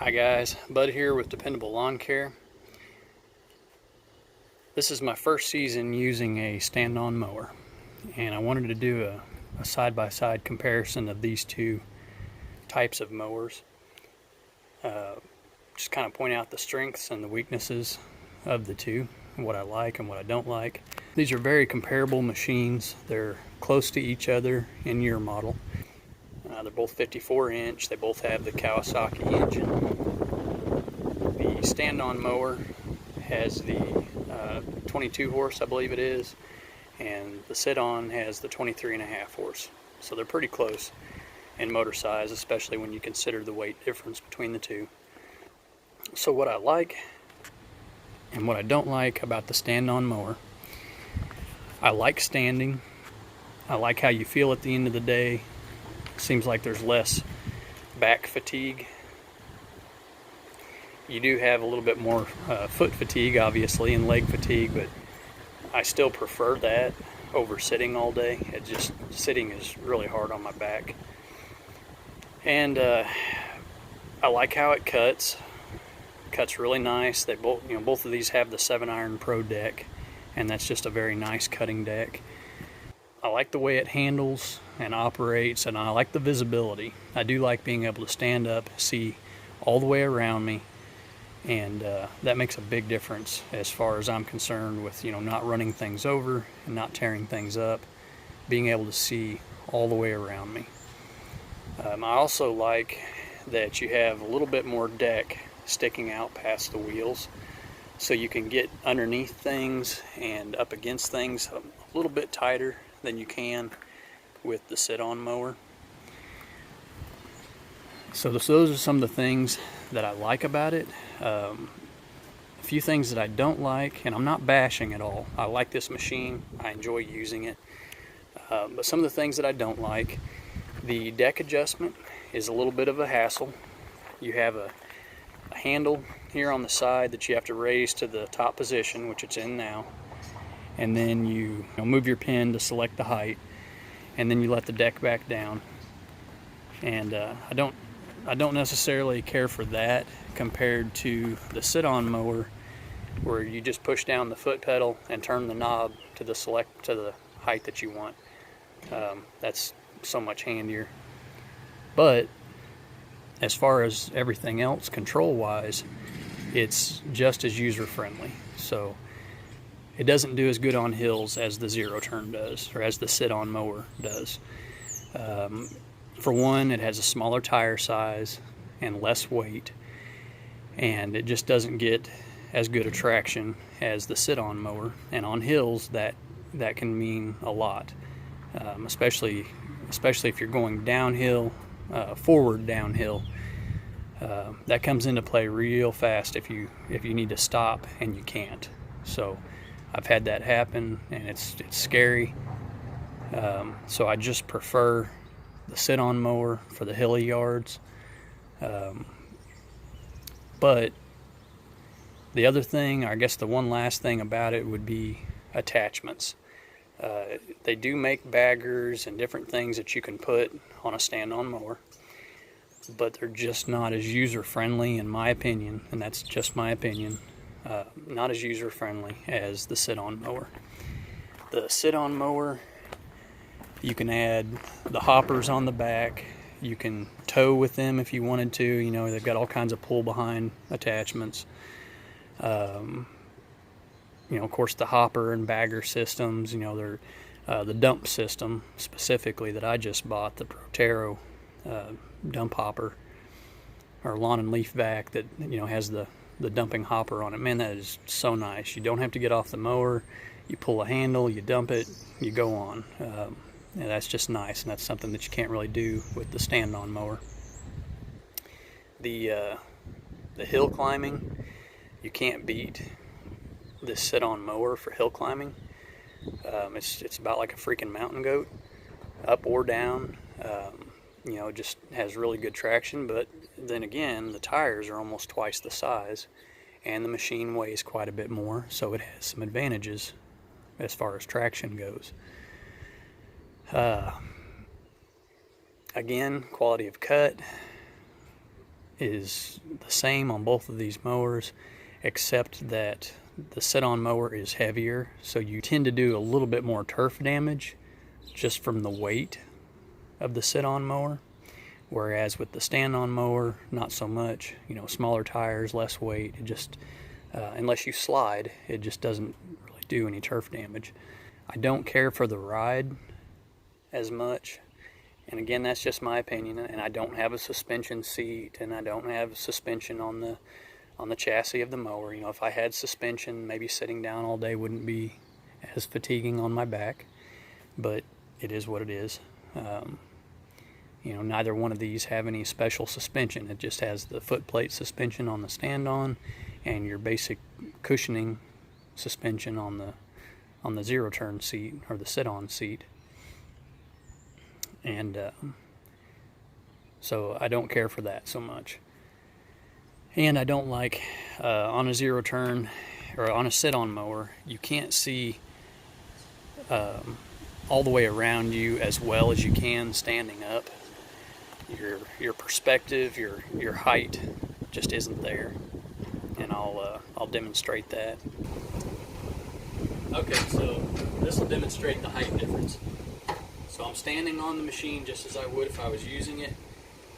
Hi guys, Bud here with Dependable Lawn Care. This is my first season using a stand-on mower, and I wanted to do a side-by-side comparison of these two types of mowers. Just kind of point out the strengths and the weaknesses of the two, what I like and what I don't like. These are very comparable machines. They're close to each other in year model. They're both 54-inch. They both have the Kawasaki engine. The stand-on mower has the 22 horse, I believe it is, and the sit-on has the 23.5 horse. So they're pretty close in motor size, especially when you consider the weight difference between the two. So what I like and what I don't like about the stand-on mower: I like standing. I like how you feel at the end of the day. Seems like there's less back fatigue. You do have a little bit more foot fatigue, obviously, and leg fatigue, but I still prefer that over sitting all day. Sitting is really hard on my back. And I like how it cuts. Cuts really nice. They both of these have the 7-iron Pro deck, and that's just a very nice cutting deck. I like the way it handles and operates, and I like the visibility. I do like being able to stand up, see all the way around me, and that makes a big difference as far as I'm concerned with not running things over and not tearing things up, being able to see all the way around me. I also like that you have a little bit more deck sticking out past the wheels, so you can get underneath things and up against things a little bit tighter than you can with the sit-on mower. So those are some of the things that I like about it. A few things that I don't like, and I'm not bashing at all. I like this machine. I enjoy using it. But some of the things that I don't like: the deck adjustment is a little bit of a hassle. You have a handle here on the side that you have to raise to the top position, which it's in now, and then you move your pin to select the height, and then you let the deck back down. And I don't necessarily care for that compared to the sit-on mower, where you just push down the foot pedal and turn the knob to the height that you want. That's so much handier. But as far as everything else control-wise, it's just as user-friendly. So it doesn't do as good on hills as the zero-turn does, or as the sit-on mower does. For one, it has a smaller tire size and less weight, and it just doesn't get as good a traction as the sit-on mower. And on hills, that can mean a lot, especially if you're going downhill, forward downhill. That comes into play real fast if you need to stop and you can't. So I've had that happen, and it's scary. So I just prefer the sit-on mower for the hilly yards. But the other thing, I guess the one last thing about it, would be attachments. They do make baggers and different things that you can put on a stand-on mower, but they're just not as user-friendly, in my opinion, and that's just my opinion. Not as user-friendly as the sit-on mower. The sit-on mower, you can add the hoppers on the back. You can tow with them if you wanted to. They've got all kinds of pull-behind attachments. Of course, the hopper and bagger systems. They're the dump system specifically that I just bought, the Protero dump hopper, or lawn and leaf vac that has the dumping hopper on it. Man, that is so nice. You don't have to get off the mower. You pull a handle, you dump it, you go on. And that's just nice, and that's something that you can't really do with the stand-on mower. The hill climbing, you can't beat this sit-on mower for hill climbing. It's about like a freaking mountain goat, up or down. It just has really good traction, but then again, the tires are almost twice the size, and the machine weighs quite a bit more, so it has some advantages as far as traction goes. Again, quality of cut. is the same on both of these mowers, except that the sit-on mower is heavier, so you tend to do a little bit more turf damage just from the weight of the sit-on mower, whereas with the stand-on mower, not so much. You know, smaller tires, less weight. It just, unless you slide, it just doesn't really do any turf damage. I don't care for the ride as much, and again, that's just my opinion. And I don't have a suspension seat, and I don't have suspension on the chassis of the mower. You know, if I had suspension, maybe sitting down all day wouldn't be as fatiguing on my back, but it is what it is. You know, neither one of these have any special suspension. It just has the foot plate suspension on the stand-on and your basic cushioning suspension on the zero-turn seat or the sit-on seat. And so I don't care for that so much. And I don't like on a zero-turn or on a sit-on mower, you can't see all the way around you as well as you can standing up. Your perspective, your height just isn't there, and I'll demonstrate that. Okay, so this will demonstrate the height difference. So I'm standing on the machine just as I would if I was using it,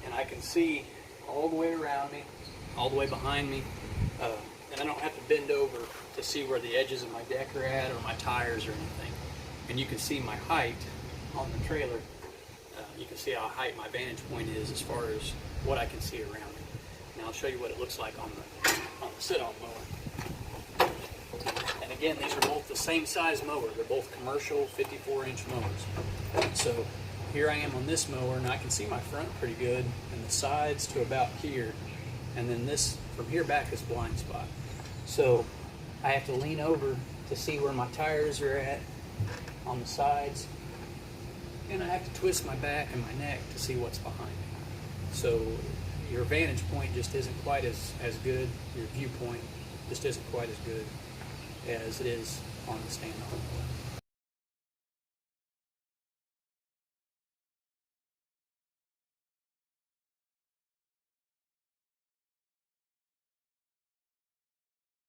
and I can see all the way around me, all the way behind me, and I don't have to bend over to see where the edges of my deck are at or my tires or anything. And you can see my height on the trailer. You can see how high my vantage point is as far as what I can see around me. Now I'll show you what it looks like on the sit-on mower. And again, these are both the same size mower. They're both commercial 54-inch mowers. So here I am on this mower, and I can see my front pretty good, and the sides to about here. And then this, from here back, is blind spot. So I have to lean over to see where my tires are at on the sides, and I have to twist my back and my neck to see what's behind me. So your vantage point just isn't quite as good, your viewpoint just isn't quite as good as it is on the stand-on.